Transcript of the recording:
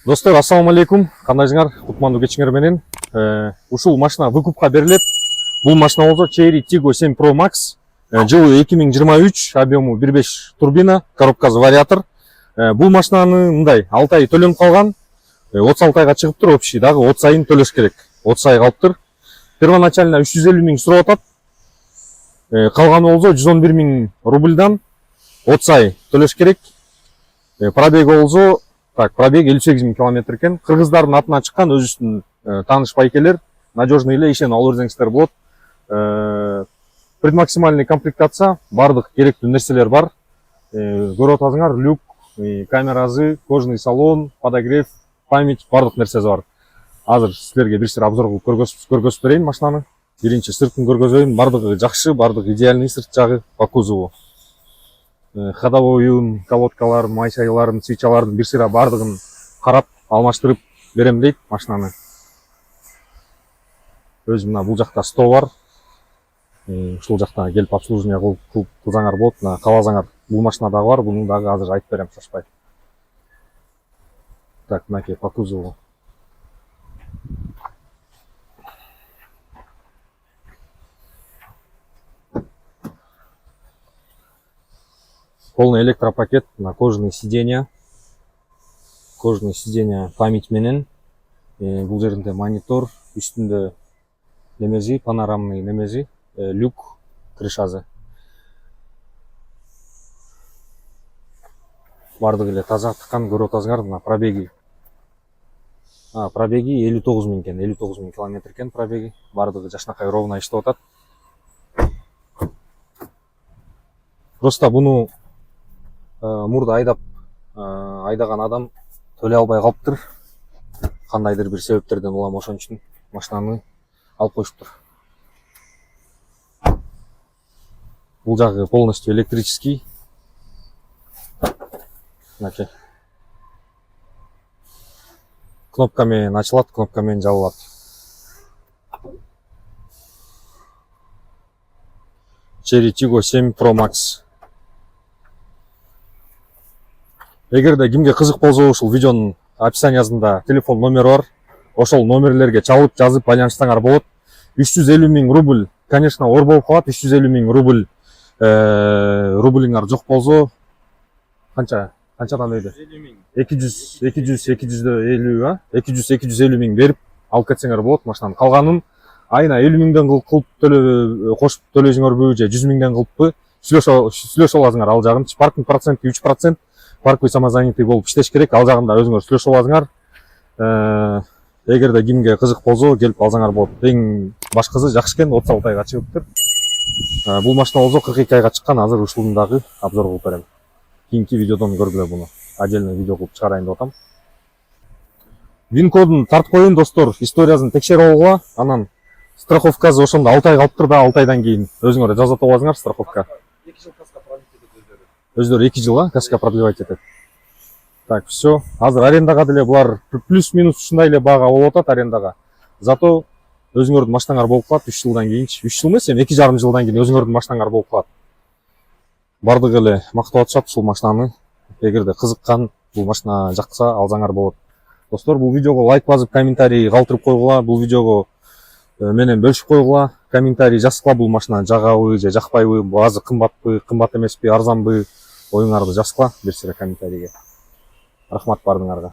Достор, ассаламу алейкум. Кандайсыңар? Кутмандуу кечиңер менен. Ушул машина выкупка берилет. Бул машина болсо Chery Tiggo 7 Pro Max. Жылы 2023, объему 1.5 турбина, коробкасы вариатор. Бул машинаны мындай 6 ай төлөнүп калган. 36 айга чыгыптыр, общий дагы 30 айын төлөш керек. 30 ай калыптыр. Первоначально 350 миң сурап атат. Калганы болсо 111 миң рубльдан 30 ай төлөш керек. Пробеги болсо пробег 58 миң километр экен. Кыргыздардын атына чыккан, өзүбүздүн тааныш байкелер, надежный эле ишенip ала берсеңиздер болот. Предмаксимальный комплектация, бардык керектүү нерселер бар. Көрүп атасыңар, люк, камерасы, кожаный салон, подогрев, память, бардык нерсеси бар. Азыр силерге бир сыр обзор кылып көргөзүп берейин машинаны. Биринчи сыртын көргөзөйүн, бардыгы жакшы, бардыгы идеальный сырт жагы по кузову. Ходовой уюн, колодкаларын, майшайларын, свечаларын бир сыра бардыгын карап, алмаштырып берем дейт машинаны. Өз мына бул жакта стол бар. Ушул жакта келип обслуживание кылсаңар болот. Кааласаңар бул машина дагы бар, буну дагы азыр айтып берем, шашпай. Так, мынакей по кузову. Полный электропакет, на кожаные сиденья. Кожаные сиденья память менен. Бул жеринде монитор, үстүндө немези, панорамный немези, люк, крышасы. Бардыгы эле таза тыккан, көрүп атасыңар, мына пробеги. Пробеги 59 миң экен, 59 миң километр экен пробеги. Бардыгы жакшынакай ровно иштеп атат. Просто буну мурда айдаган адам төлөй албай калыптыр. Кандайдыр бир себептерден улам ошон үчүн машинаны алып коюшуптур. Бул жагы полностью электрический. Мынакей. Кнопка менен ачылат, кнопка менен жабылат. Chery Tiggo 7 Pro Max. Эгерде кимге кызык болсо, ушул видеонун описаниясында телефон номери бар. Ошол номерлерге чалып, жазып байланышсаңар болот. 350 миң рубль, конечно, ор болуп калат. 350 миң рубль рублиңар жок болсо, канчадан өйдө? 200-250 миң берип алып кетсеңер болот машинаны. Калганын айына 50 миңден кылып кошуп төлөйсүңөрбү же 100 миңден кылыппы? Сүйлөшүп аласыңар ал жагын. Паркинг проценти 3%. Парковый самозанятый болуп иштеш керек. Ал жагында өзүңөр сүйлөшүп аласыңар. Эгерде кимге кызык болсо, келип алсаңар болот. Эң башкысы жакшы экен, 36 айга чыгыптыр. Бул машина болсо 42 айга чыккан. Азыр ушулун дагы обзор кылып берем. Кийинки видеодон көргүлө буну. Отдельный видео кылып чыгарайын деп атам. Вин кодун тартып коеюн достор, историясын текшерип алгыла. Анан страховкасы ошондо 6 ай калыптыр да, 6 айдан кийин өзүңөр жазат аласыңар страховка. 2 жыл каска продлевать этет өздөрү 2 жыл каска продлевать этет. Так, все. Азыр арендага деле булар плюс-минус ушундай эле баага болуп атат арендага. Зато өзүңөрдүн машинаңар болуп калат 3 жылдан кийин. 3 жыл эмес, 2,5 жылдан кийин өзүңөрдүн машинаңар болуп калат. Бардыгы эле мактап атышат ушул машинаны. Эгерде кызыккан, бул машина жакса алсаңар болот. Достор, бул видеого лайк басып, комментарий калтырып койгула. Бул видеого менен бөлүшүп койгула. Комментарий жазгыла, бул машина жагабы же жакпайбы, баазы кымбатпы, кымбат эмеспи, арзанбы, оюңарды жазгыла бир сыра комментарийге. Рахмат бардыңарга.